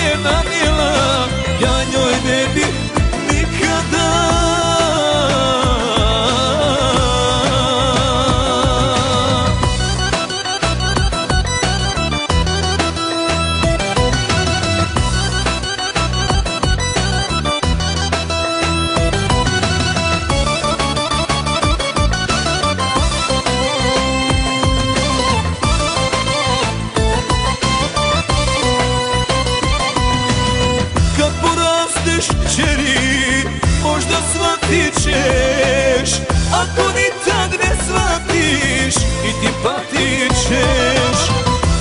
je nanijela, ja njoj ne bi nikada. Čeri, možda shvatit ćeš, ako ni tad ne shvatiš, i ti patit ćeš.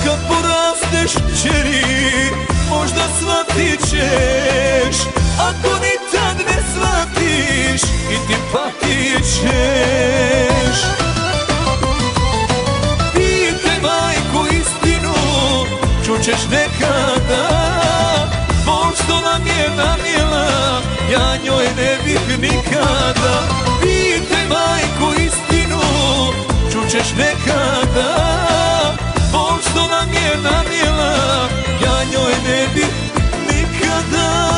Kad porasteš čeri, možda shvatit ćeš, ako ni tad ne shvatiš, i ti patit ćeš. Pitaj majku istinu, čućeš nekada, Bog što nam je nanijela, ja njoj ne bih nikada. Pitaj majku istinu, čućeš nekada, Bog što nam je nanijela, ja njoj ne bih nikada.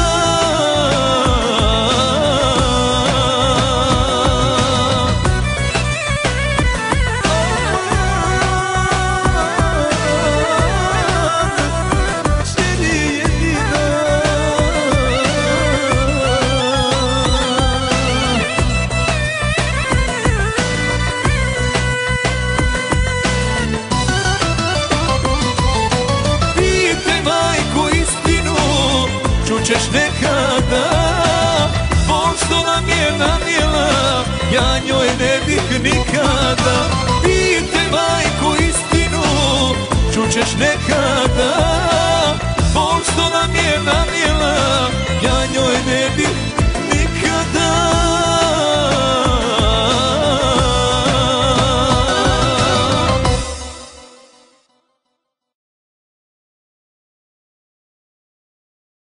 Čućeš nekada, Bog što nam je nanijela, ja njoj ne bih nikada. Pitaj majku istinu, čućeš nekada, Bog što nam je nanijela,